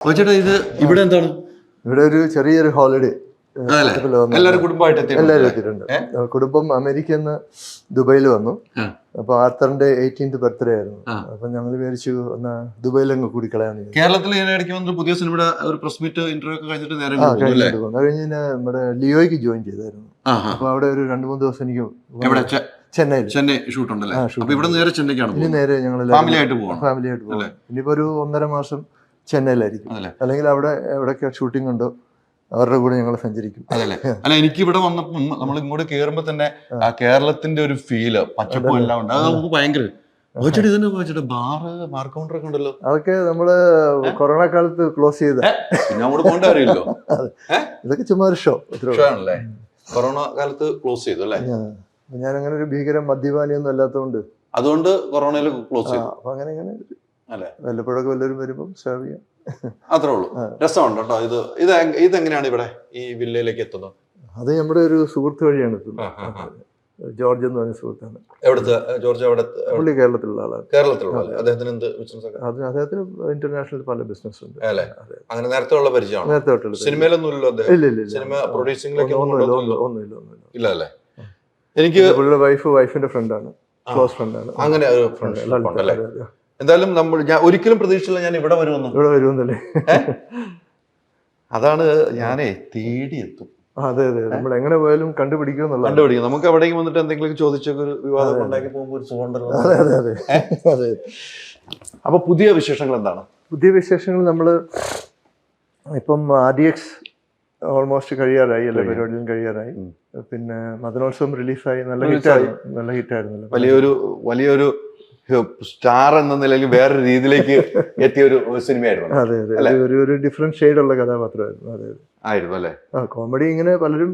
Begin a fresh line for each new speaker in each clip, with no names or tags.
ചേട്ടാ ഇത് ഇവിടെ എന്താണ്?
ഇവിടെ ഒരു ചെറിയൊരു ഹോളിഡേ
എല്ലാവരും കുടുംബമായിട്ട്
എല്ലാവരും എത്തിയിട്ടുണ്ട്. കുടുംബം അമേരിക്കയിൽ നിന്ന് ദുബൈയിൽ വന്നു. അപ്പൊ ആർത്തറിന്റെ 18th ബർത്ത്ഡേ ആയിരുന്നു. അപ്പൊ ഞങ്ങൾ വിചാരിച്ചു എന്നാ ദുബൈയിലങ്ങ് കൂടിക്കളയാന്ന്.
കേരളത്തിൽ ഇടയ്ക്ക് പുതിയ സിനിമയുടെ ഒരു പ്രസ് മീറ്റ് ഇന്റർവ്യൂ ഒക്കെ കഴിഞ്ഞിട്ട് നേരെ
കഴിഞ്ഞ് നമ്മുടെ ലിയോയ്ക്ക് ജോയിൻ ചെയ്തായിരുന്നു. അപ്പൊ അവിടെ ഒരു 2-3 ദിവസം എനിക്ക് ചെന്നൈ ഷൂട്ട് ഉണ്ടല്ലേ? ഇവിടെ നേരെ ചെന്നൈക്കാണ്. ഇനി നേരെ ഞങ്ങൾ ഫാമിലി ആയിട്ട് പോകാം. ഇനിയിപ്പോ ഒരു 1.5 മാസം ചെന്നൈയിലായിരിക്കും. അല്ലെങ്കിൽ അവിടെ എവിടെയൊക്കെ ഷൂട്ടിംഗ് ഉണ്ടോ അവരുടെ കൂടെ ഞങ്ങൾ സഞ്ചരിക്കും.
അതല്ലേ? അല്ല, എനിക്ക് ഇവിടെ വന്നപ്പോ നമ്മൾ ഇങ്ങോട്ട് കേറുമ്പോ തന്നെ ആ കേരളത്തിന്റെ ഒരു ഫീല്, പച്ചപ്പും എല്ലാം ഉണ്ട്. അത് നമുക്ക് ഭയങ്കര ബാർ കൗണ്ടർ ഒക്കെ ഉണ്ടല്ലോ.
അതൊക്കെ നമ്മള് കൊറോണ കാലത്ത് ക്ലോസ് ചെയ്ത.
പിന്നെ അങ്ങോട്ട് പോകേണ്ട അറിയില്ലോ.
ഇതൊക്കെ ചുമ്മാ ഒരു ഷോ
ആണല്ലേ? കൊറോണ കാലത്ത് ക്ലോസ് ചെയ്തു അല്ലേ?
ഞാൻ അങ്ങനെ ഒരു ഭീകര മദ്യപാനിയൊന്നും അല്ലാത്തതുകൊണ്ട്
അതുകൊണ്ട് കൊറോണയിൽ ക്ലോസ് ചെയ്തു.
അപ്പൊ അങ്ങനെ വല്ലപ്പോഴൊക്കെ വല്ലവരും വരുമ്പം സെർവ് ചെയ്യാം,
അത്രേ ഉള്ളൂ. രസമുണ്ട് കേട്ടോ. ഇതെങ്ങനെയാണ് ഇവിടെ ഈ വില്ലയിലേക്ക് എത്തുന്നത്?
അത് നമ്മുടെ ഒരു സുഹൃത്ത് വഴിയാണ് എത്തുന്നത്. ജോർജ് എന്ന് പറഞ്ഞ സുഹൃത്താണ്.
എവിടുത്തെ ജോർജ്?
പുള്ളി കേരളത്തിലുള്ള ആളാണ്.
കേരളത്തിലുള്ള അദ്ദേഹത്തിന് എന്ത് ബിസിനസ്?
അദ്ദേഹത്തിന് ഇന്റർനാഷണൽ പല ബിസിനസ് ഉണ്ട്.
അങ്ങനെ നേരത്തെ ഉള്ള പരിചയമാണ്? നേരത്തെ സിനിമയിലൊന്നും ഇല്ല. സിനിമ പ്രൊഡ്യൂസിംഗിലേക്ക്
ഒന്നുമില്ല.
ഇല്ല അല്ലേ? എനിക്ക്
പുള്ളിയുടെ വൈഫിന്റെ ഫ്രണ്ടാണ്, ക്ലോസ് ഫ്രണ്ടാണ്.
അങ്ങനെ ഒരു ഫ്രണ്ട്ഷിപ്പ് ഉണ്ടല്ലേ? എന്തായാലും ഞാൻ ഒരിക്കലും പ്രതീക്ഷിച്ചില്ല ഞാൻ ഇവിടെ
വരുമെന്നല്ലേ.
അതാണ് ഞാനേ തേടിയെത്തും.
അതെ, നമ്മൾ എങ്ങനെ പോയാലും കണ്ടുപിടിക്കും.
നമുക്ക് എവിടേക്കും വന്നിട്ട് എന്തെങ്കിലും ചോദിച്ചൊക്കെ ഒരു വിവാദം ഉണ്ടാക്കി പോകുമ്പോൾ ഒരു സുഖമുണ്ടല്ലോ.
അതെ.
അപ്പൊ പുതിയ വിശേഷങ്ങൾ എന്താണ്?
പുതിയ വിശേഷങ്ങൾ നമ്മള് ഇപ്പം RDX ഓൾമോസ്റ്റ് കഴിയാറായി, എല്ലാ പരിപാടികളും കഴിയാറായി. പിന്നെ മദനോത്സവം റിലീസായി, നല്ല ഹിറ്റായിരുന്നു.
വലിയൊരു സ്റ്റാർ എന്ന നിലയിൽ വേറൊരു രീതിയിലേക്ക് എത്തിയ ഒരു സിനിമയായിരുന്നു.
അതെ, ഒരു ഡിഫറെന്റ് ഷെയ്ഡുള്ള കഥാപാത്രമായിരുന്നു.
ആയിരുന്നു അല്ലേ?
കോമഡി ഇങ്ങനെ പലരും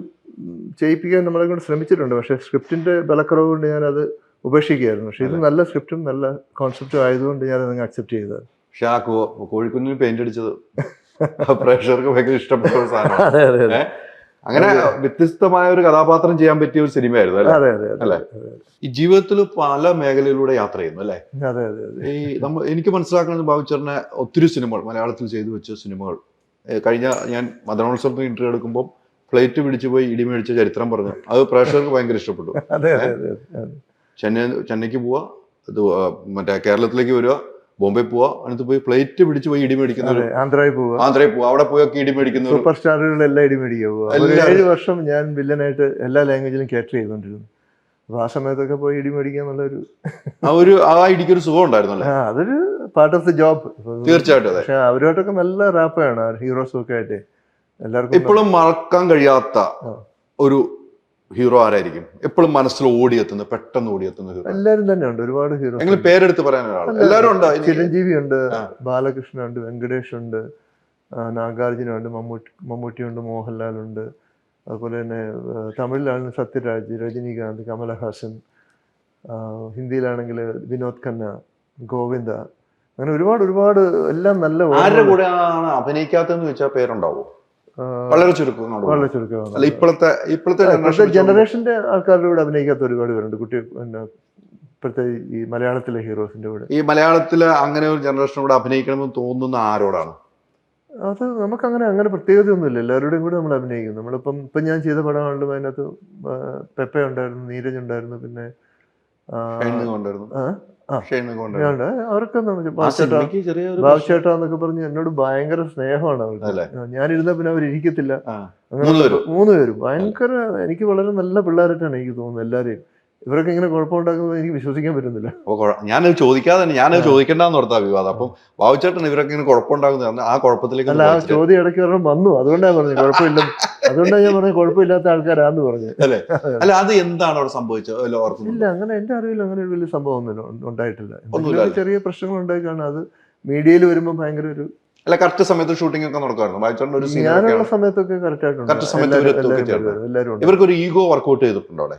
ചെയ്യിപ്പിക്കാൻ നമ്മളെ കൊണ്ട് ശ്രമിച്ചിട്ടുണ്ട്. പക്ഷെ സ്ക്രിപ്റ്റിന്റെ ബലക്കുറവ് കൊണ്ട് ഞാൻ അത് ഉപേക്ഷിക്കുകയായിരുന്നു. പക്ഷെ ഇത് നല്ല സ്ക്രിപ്റ്റും നല്ല കോൺസെപ്റ്റും ആയതുകൊണ്ട് ഞാൻ അതങ്ങ് അക്സെപ്റ്റ് ചെയ്തത്.
പക്ഷെ ആ കോഴിക്കുഞ്ഞിന് പെയിന്റ് അടിച്ചത് പ്രേക്ഷകർക്ക് ഭയങ്കര ഇഷ്ടപ്പെട്ട ഒരു സാധനം. അങ്ങനെ വ്യത്യസ്തമായ ഒരു കഥാപാത്രം ചെയ്യാൻ പറ്റിയ ഒരു സിനിമയായിരുന്നു അല്ലേ? ഈ ജീവിതത്തിൽ പല മേഖലയിലൂടെ യാത്ര ചെയ്യുന്നു അല്ലേ? ഈ എനിക്ക് മനസ്സിലാക്കുന്നത് ബാബുച്ചേട്ടനെ ഒത്തിരി സിനിമകൾ മലയാളത്തിൽ ചെയ്തു വെച്ച സിനിമകൾ കഴിഞ്ഞ ഞാൻ മദനോത്സവത്തിന് ഇന്റർവ്യൂ എടുക്കുമ്പോൾ ഫ്ലൈറ്റ് പിടിച്ചു പോയി ഇടിമേടിച്ച ചരിത്രം പറഞ്ഞു. അത് പ്രേക്ഷകർക്ക് ഭയങ്കര ഇഷ്ടപ്പെട്ടു. ചെന്നൈക്ക് പോവാ, മറ്റേ കേരളത്തിലേക്ക് വരിക, ബോംബെ പോവാ, അതിനകത്ത് പോയി ഫ്ലൈറ്റ് പിടിച്ചു പോയി ഇടിമേടിക്കുന്ന, ആന്ധ്രയിൽ പോവാ, അവിടെ പോയൊക്കെ ഇടിമേടിക്കുന്ന
സൂപ്പർ സ്റ്റാറുകളെല്ലാം ഇടിമേടിക്കുക. 7 വർഷം ഞാൻ വില്ലനായിട്ട് എല്ലാ ലാംഗ്വേജിലും ക്യാറ്റർ ചെയ്തോണ്ടിരുന്നു. അപ്പൊ ആ സമയത്തൊക്കെ പോയി ഇടിമേടിക്കുക എന്നുള്ളൊരു
ആ ഇടിക്കൊരു സുഖം ഉണ്ടായിരുന്നല്ലേ?
അതൊരു പാർട്ട് ഓഫ് ദി ജോബ്.
തീർച്ചയായിട്ടും.
പക്ഷെ അവരോട്ടൊക്കെ നല്ല റാപ്പാണ് ഹീറോസും ഒക്കെ ആയിട്ട്. എല്ലാവർക്കും
ഇപ്പോഴും മറക്കാൻ കഴിയാത്ത ഒരു ഹീറോ ആരായിരിക്കും? എപ്പോഴും മനസ്സിൽ ഓടിയെത്തുന്ന, പെട്ടെന്ന് ഓടിയെത്തുന്ന ഹീറോ?
എല്ലാരും തന്നെ ഉണ്ട്, ഒരുപാട് ഹീറോ.
എങ്കിലും പേരെടുത്ത് പറയാൻ എല്ലാവരും ഉണ്ട്.
ചിരഞ്ജീവി ഉണ്ട്, ബാലകൃഷ്ണൻ ഉണ്ട്, വെങ്കടേഷ് ഉണ്ട്, നാഗാർജുന ഉണ്ട്, മമ്മൂട്ടി ഉണ്ട്, മോഹൻലാൽ ഉണ്ട്. അതുപോലെ തന്നെ തമിഴിലാണെങ്കിൽ സത്യരാജ്, രജനീകാന്ത്, കമലഹാസൻ. ഹിന്ദിയിലാണെങ്കിൽ വിനോദ് ഖന്ന, ഗോവിന്ദ. അങ്ങനെ ഒരുപാട് എല്ലാം നല്ല.
ആരുടെ കൂടെയാണ് അഭിനയിക്കാത്തെന്ന് വെച്ചാൽ പേരുണ്ടാവോ? വളരെ ചുരുക്കം.
ഇപ്പോഴത്തെ ജനറേഷന്റെ ആൾക്കാരുടെ കൂടെ അഭിനയിക്കാത്ത ഒരുപാട് പേരുണ്ട്. ഇപ്പോഴത്തെ ഈ മലയാളത്തിലെ ഹീറോസിന്റെ കൂടെ.
ഈ മലയാളത്തില് അങ്ങനെ ഒരു ജനറേഷനോട് അഭിനയിക്കണമെന്ന് തോന്നുന്ന ആരോടാണ്?
അത് അങ്ങനെ പ്രത്യേകതയൊന്നുമില്ല. എല്ലാവരുടെയും കൂടെ നമ്മൾ അഭിനയിക്കും. ഇപ്പം ഞാൻ ചെയ്ത പടമാണെങ്കിലും അതിനകത്ത് പെപ്പ ഉണ്ടായിരുന്നു, നീരജ് ഉണ്ടായിരുന്നു, പിന്നെ അവർക്ക് ബാബുചേട്ടാ എന്നൊക്കെ പറഞ്ഞ് എന്നോട് ഭയങ്കര സ്നേഹമാണ് അവർക്ക്. ഞാനിരുന്ന പിന്നെ അവരിരിക്കത്തില്ല. അങ്ങനെ 3 പേരും ഭയങ്കര, എനിക്ക് വളരെ നല്ല പിള്ളേരായിട്ടാണ് എനിക്ക് തോന്നുന്നത് എല്ലാവരെയും. ഇവരൊക്കെ ഇങ്ങനെ കുഴപ്പമുണ്ടാക്കുന്നത് എനിക്ക് വിശ്വസിക്കാൻ പറ്റുന്നില്ല.
ഞാനത് ചോദിക്കേണ്ടെന്ന് ഓർത്താ വിവാദം. അപ്പം ബാബുചേട്ടൻ ഇവരൊക്കെ ഇങ്ങനെ കുഴപ്പമുണ്ടാകുന്ന ആ കുഴപ്പത്തിലേക്ക്
അല്ല, ആ ചോദ്യം ഇടയ്ക്ക് ഒരെണ്ണം വന്നു. അതുകൊണ്ടാണ് പറഞ്ഞത് കുഴപ്പമില്ല. അതുകൊണ്ടാണ് ഞാൻ പറഞ്ഞത് കുഴപ്പമില്ലാത്ത ആൾക്കാരാന്ന് പറഞ്ഞു.
അല്ല, അത് എന്താണ് അവിടെ സംഭവിച്ചത്?
ഇല്ല, അങ്ങനെ എന്റെ അറിവിൽ അങ്ങനെ ഒരു വലിയ സംഭവം ഒന്നും ഉണ്ടായിട്ടില്ല. ചെറിയ പ്രശ്നങ്ങൾ ഉണ്ടായി കാണാം. അത് മീഡിയയിൽ വരുമ്പോൾ ഭയങ്കര ഒരു
കറക്റ്റ് സമയത്ത് ഷൂട്ടിംഗ് ഒക്കെ നടക്കുമായിരുന്നു.
ഞാനുള്ള സമയത്തൊക്കെ കറക്റ്റ് ആയിട്ടുണ്ട്.
ഇവർക്ക് ഒരു ഈഗോ വർക്ക്ഔട്ട് ചെയ്തിട്ടുണ്ടോ അവിടെ?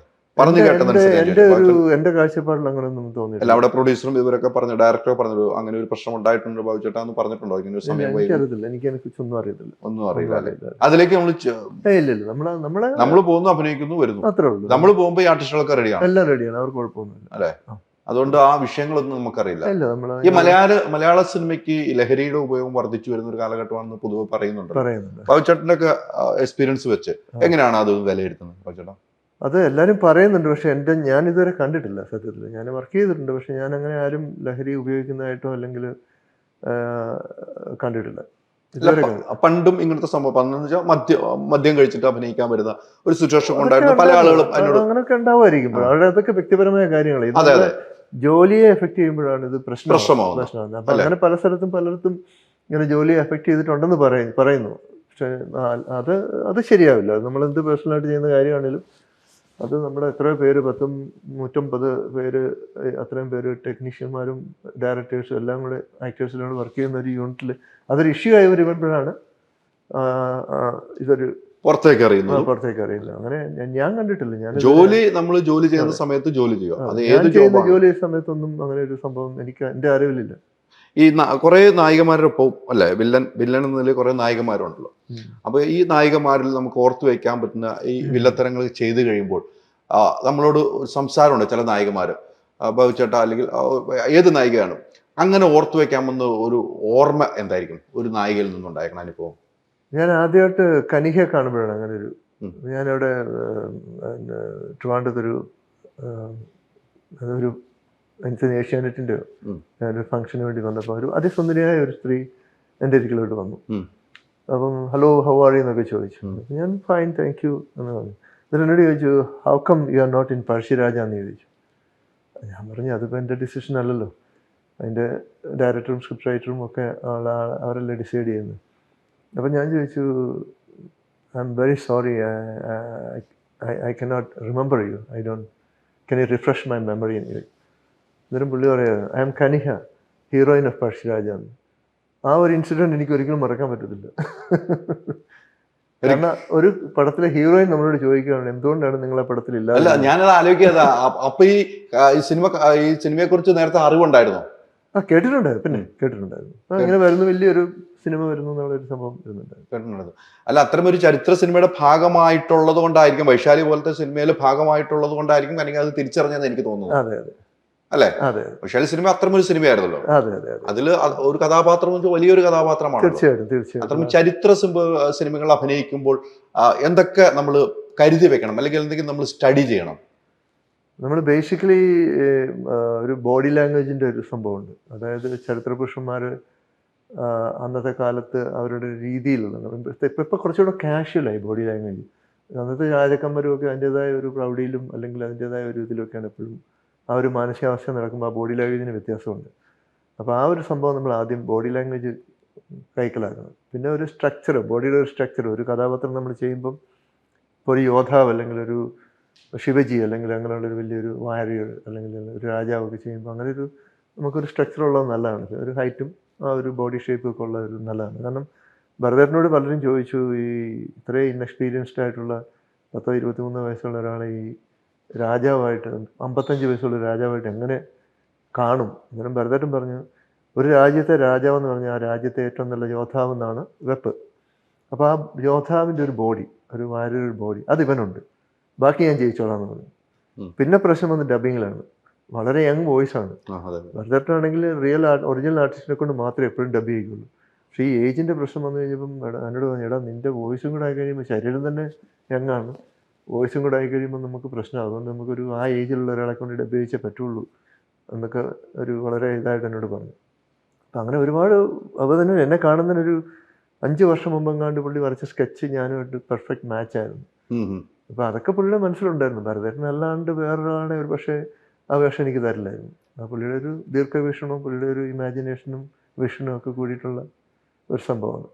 എന്റെ കാഴ്ചപ്പാടിൽ അങ്ങനെയൊന്നും തോന്നിയില്ല.
അവിടെ പ്രൊഡ്യൂസറും ഇവരൊക്കെ പറഞ്ഞു, ഡയറക്ടർ പറഞ്ഞു അങ്ങനെ ഒരു പ്രശ്നം ഉണ്ടായിട്ടുണ്ട് ബാബുചേട്ടാ എന്ന് പറഞ്ഞിട്ടുണ്ടോ? ഇങ്ങനെ ഒരു സമയം
എനിക്കൊന്നും അറിയത്തില്ല.
ഒന്നും അറിയില്ല. അതിലേക്ക് നമ്മൾ പോകുന്നു, അഭിനയിക്കുന്നു, വരുന്നു,
അത്രേ ഉള്ളൂ.
നമ്മൾ പോകുമ്പോ ഈ ആർട്ടിസ്റ്റുകളൊക്കെ റെഡിയാണ്,
എല്ലാം റെഡിയാണ്, അവർക്ക് കുഴപ്പമൊന്നുമില്ല
അല്ലെ? അതുകൊണ്ട് ആ വിഷയങ്ങളൊന്നും നമുക്കറിയില്ല.
ഇല്ല, നമ്മള്
ഈ മലയാള സിനിമയ്ക്ക് ലഹരിയുടെ ഉപയോഗം വർദ്ധിച്ചു വരുന്ന ഒരു കാലഘട്ടമാണെന്ന് പൊതുവെ പറയുന്നുണ്ട്. ബാബുച്ചേട്ടന്റെ ഒക്കെ എക്സ്പീരിയൻസ് വെച്ച് എങ്ങനെയാണ് അത് വിലയിരുത്തുന്നത് ബാബുച്ചേട്ടാ?
അത് എല്ലാവരും പറയുന്നുണ്ട്, പക്ഷെ ഞാൻ ഇതുവരെ കണ്ടിട്ടില്ല സത്യത്തിൽ. ഞാൻ വർക്ക് ചെയ്തിട്ടുണ്ട്, പക്ഷെ ഞാൻ അങ്ങനെ ആരും ലഹരി ഉപയോഗിക്കുന്നതായിട്ടോ അല്ലെങ്കിൽ കണ്ടിട്ടില്ല.
പണ്ടും ഇങ്ങനത്തെ സംഭവം മദ്യം കഴിച്ചിട്ട് അഭിനയിക്കാൻ വരുന്ന ഒരു സിറ്റുവേഷൻ ഉണ്ടായിരുന്നു. പല ആളുകളും
അങ്ങനെയൊക്കെ ഉണ്ടാവുമായിരിക്കും. അവരുടെ അതൊക്കെ വ്യക്തിപരമായ കാര്യങ്ങൾ. ജോലിയെ എഫക്ട് ചെയ്യുമ്പോഴാണ് ഇത് പ്രശ്നമാകുന്നത്. അപ്പൊ അങ്ങനെ പല സ്ഥലത്തും പലയിടത്തും ഇങ്ങനെ ജോലിയെ എഫക്ട് ചെയ്തിട്ടുണ്ടെന്ന് പറയുന്നു. പക്ഷെ അത് ശരിയാവില്ല. നമ്മൾ എന്ത് പേഴ്സണലായിട്ട് ചെയ്യുന്ന കാര്യമാണെങ്കിലും അത് നമ്മുടെ എത്രയോ പേര് 150 പേര്, അത്രയും പേര് ടെക്നീഷ്യന്മാരും ഡയറക്ടേഴ്സും എല്ലാം കൂടെ ആക്ടേഴ്സിലാണ് വർക്ക് ചെയ്യുന്ന ഒരു യൂണിറ്റിൽ അതൊരു ഇഷ്യൂ ആയി വരുമ്പോഴാണ് ഇതൊരു പുറത്തേക്ക് അറിയില്ല. അങ്ങനെ ഞാൻ കണ്ടിട്ടില്ല.
നമ്മൾ ജോലി ചെയ്യുന്ന സമയത്ത്
ജോലി സമയത്തൊന്നും അങ്ങനെ ഒരു സംഭവം എനിക്ക് എന്റെ അറിവിലില്ല.
ഈ കുറെ നായികമാരുടെ ഒപ്പം അല്ലെ വില്ലൻ എന്നതിൽ കുറെ നായികമാരുണ്ടല്ലോ. അപ്പൊ ഈ നായികമാരിൽ നമുക്ക് ഓർത്തു വെക്കാൻ പറ്റുന്ന ഈ വില്ലത്തരങ്ങൾ ചെയ്തു കഴിയുമ്പോൾ നമ്മളോട് സംസാരമുണ്ട് ചില നായികമാര്, ബാബുച്ചേട്ടാ അല്ലെങ്കിൽ ഏത് നായികയാണ് അങ്ങനെ ഓർത്തു വെക്കാമെന്ന ഒരു ഓർമ്മ എന്തായിരിക്കും ഒരു നായികയിൽ നിന്നുണ്ടായിരിക്കണം അനുഭവം?
ഞാൻ ആദ്യമായിട്ട് കനിഹയെ കാണുമ്പോഴാണ് അങ്ങനെ ഒരു, ഞാനവിടെ ട്രിവാൻഡ്രത്തൊരു അതൊരു ഏഷ്യാനെറ്റിന്റെ ഞാനൊരു ഫംഗ്ഷന് വേണ്ടി വന്നപ്പോൾ ഒരു അതിസുന്ദരിയായ ഒരു സ്ത്രീ എൻ്റെ അരികിലോട്ട് വന്നു. അപ്പം ഹലോ ഹൗ ആർ യു എന്നൊക്കെ ചോദിച്ചു. ഞാൻ ഫൈൻ താങ്ക് യു എന്ന് പറഞ്ഞു. എന്നിട്ട് എന്നോട് ചോദിച്ചു how come you are not in Pazhassi Raja എന്ന് ചോദിച്ചു. ഞാൻ പറഞ്ഞു അതിപ്പോൾ എൻ്റെ ഡിസിഷൻ അല്ലല്ലോ, അതിൻ്റെ ഡയറക്ടറും സ്ക്രിപ്റ്റ് റൈറ്ററും ഒക്കെ അവരല്ലേ ഡിസൈഡ് ചെയ്യുന്നത്. അപ്പം ഞാൻ ചോദിച്ചു I am very sorry, I cannot remember you, can you refresh my memory എന്ന് ചോദിച്ചു. അന്നേരം പുള്ളി പറയാം I am Kaniha, heroine of Pazhassi Raja. ആ ഒരു ഇൻസിഡൻറ്റ് എനിക്ക് ഒരിക്കലും മറക്കാൻ പറ്റത്തില്ല. കാരണം ഒരു പടത്തിലെ ഹീറോയിൻ നമ്മളോട് ചോദിക്കുകയാണ് എന്തുകൊണ്ടാണ് നിങ്ങളെ പടത്തിൽ ഇല്ല.
അല്ല, ഞാനത് ആലോചിക്കാതെ അപ്പൊ ഈ സിനിമയെ കുറിച്ച് നേരത്തെ അറിവുണ്ടായിരുന്നോ?
കേട്ടിട്ടുണ്ടായിരുന്നു, പിന്നെ കേട്ടിട്ടുണ്ടായിരുന്നു. ഇങ്ങനെ വരുന്ന വലിയൊരു സിനിമ വരുന്നു എന്നുള്ളൊരു സംഭവം കേട്ടിട്ടുണ്ടായിരുന്നു.
അല്ല, അത്തരം ഒരു ചരിത്ര സിനിമയുടെ ഭാഗമായിട്ടുള്ളത് കൊണ്ടായിരിക്കും, വൈശാലി പോലത്തെ സിനിമയിൽ ഭാഗമായിട്ടുള്ളത് കൊണ്ടായിരിക്കും അല്ലെങ്കിൽ അത് തിരിച്ചറിഞ്ഞെന്ന് എനിക്ക് തോന്നുന്നു.
അതെ
അല്ലേ? വൈശാലി സിനിമ അത്തരമൊരു സിനിമയായിരുന്നല്ലോ. അതിൽ ഒരു കഥാപാത്രം വലിയൊരു കഥാപാത്രമാണ്.
തീർച്ചയായിട്ടും
അത്തരം ചരിത്ര സിനിമകൾ അഭിനയിക്കുമ്പോൾ എന്തൊക്കെ നമ്മൾ കരുതി വെക്കണം അല്ലെങ്കിൽ എന്തെങ്കിലും നമ്മൾ സ്റ്റഡി ചെയ്യണം?
നമ്മൾ ബേസിക്കലി ഒരു ബോഡി ലാംഗ്വേജിന്റെ ഒരു സംഭവമുണ്ട്. അതായത് ചരിത്ര പുരുഷന്മാർ അന്നത്തെ കാലത്ത് അവരുടെ രീതിയിലുള്ള, ഇപ്പൊ കുറച്ചുകൂടെ കാഷ്വലായി ബോഡി ലാംഗ്വേജ്. അന്നത്തെ രാജക്കന്മാരും ഒക്കെ അതിൻ്റെതായ ഒരു പ്രൗഢിയിലും അല്ലെങ്കിൽ അതിൻ്റെതായ ഒരു ഇതിലൊക്കെയാണ് എപ്പോഴും ആ ഒരു മാനസികാവസ്ഥ നടക്കുമ്പോൾ ആ ബോഡി ലാംഗ്വേജിന് വ്യത്യാസമുണ്ട്. അപ്പോൾ ആ ഒരു സംഭവം നമ്മൾ ആദ്യം ബോഡി ലാംഗ്വേജ് കൈക്കലാക്കണം. പിന്നെ ഒരു സ്ട്രക്ചർ, ബോഡിയുടെ ഒരു സ്ട്രക്ചർ, ഒരു കഥാപാത്രം നമ്മൾ ചെയ്യുമ്പം ഇപ്പോൾ ഒരു യോദ്ധാവ് അല്ലെങ്കിൽ ഒരു ശിവജി അല്ലെങ്കിൽ അങ്ങനെയുള്ളൊരു വലിയൊരു വാരിയർ അല്ലെങ്കിൽ ഒരു രാജാവൊക്കെ ചെയ്യുമ്പോൾ അങ്ങനെ ഒരു നമുക്കൊരു സ്ട്രക്ചർ ഉള്ളത് നല്ലതാണ്. ഒരു ഹൈറ്റും ആ ഒരു ബോഡി ഷേപ്പും ഒക്കെ ഉള്ള ഒരു നല്ലതാണ്. കാരണം ഭരതേട്ടനോട് പലരും ചോദിച്ചു, ഈ ഇത്രയും ഇൻഎക്സ്പീരിയൻസ്ഡ് ആയിട്ടുള്ള 23 വയസ്സുള്ള ഒരാളെ ഈ രാജാവായിട്ട് 55 വയസ്സുള്ള രാജാവായിട്ട് എങ്ങനെ കാണും? അന്നേരം ഭരതേട്ടൻ പറഞ്ഞു, ഒരു രാജ്യത്തെ രാജാവെന്ന് പറഞ്ഞാൽ ആ രാജ്യത്തെ ഏറ്റവും നല്ല യോദ്ധാവെന്നാണ് വെപ്പ്. അപ്പോൾ ആ യോദ്ധാവിൻ്റെ ഒരു ബോഡി, ഒരു വാരിയർ ബോഡി അത് ഇവനുണ്ട്, ബാക്കി ഞാൻ ജയിച്ചോളാം എന്ന് പറഞ്ഞു. പിന്നെ പ്രശ്നം വന്ന് ഡബിങ്ങിലാണ്. വളരെ യങ് വോയിസ് ആണ്. ഭരതേട്ടനാണെങ്കിൽ ഒറിജിനൽ ആർട്ടിസ്റ്റിനെ കൊണ്ട് മാത്രമേ എപ്പോഴും ഡബ് ചെയ്യുള്ളൂ. പക്ഷേ ഈ ഏജിൻ്റെ പ്രശ്നം വന്നു കഴിഞ്ഞപ്പം എന്നോട് പറഞ്ഞു, എടാ നിൻ്റെ വോയിസും കൂടെ ആയി കഴിയുമ്പോൾ ശരീരം തന്നെ യങ്ങാണ്, വോയിസും കൂടെ ആയി കഴിയുമ്പോൾ നമുക്ക് പ്രശ്നമാണ്. അതുകൊണ്ട് നമുക്കൊരു ആ ഏജിലുള്ള ഒരാളെ കൊണ്ട് ഡബ് ചെയ്യിച്ചേ പറ്റുള്ളൂ എന്നൊക്കെ ഒരു വളരെ ഇതായിട്ട് എന്നോട് പറഞ്ഞു. അപ്പം അങ്ങനെ ഒരുപാട് അപ്പോൾ തന്നെ എന്നെ കാണുന്നതിനൊരു 5 വർഷം മുമ്പെങ്ങാണ്ട് പുള്ളി വരച്ച സ്കെച്ച് ഞാനുമായിട്ട് പെർഫെക്റ്റ് മാച്ചായിരുന്നു. അപ്പോൾ അതൊക്കെ പുള്ളിയുടെ മനസ്സിലുണ്ടായിരുന്നു. ഭരതേട്ടനല്ലാണ്ട് വേറൊരാളെ ഒരു പക്ഷേ ആ വേഷം എനിക്ക് തരില്ലായിരുന്നു. ആ പുള്ളിയുടെ ഒരു ദീർഘവീക്ഷണവും പുള്ളിയുടെ ഒരു ഇമാജിനേഷനും വിഷനും ഒക്കെ കൂടിയിട്ടുള്ള ഒരു സംഭവമാണ്.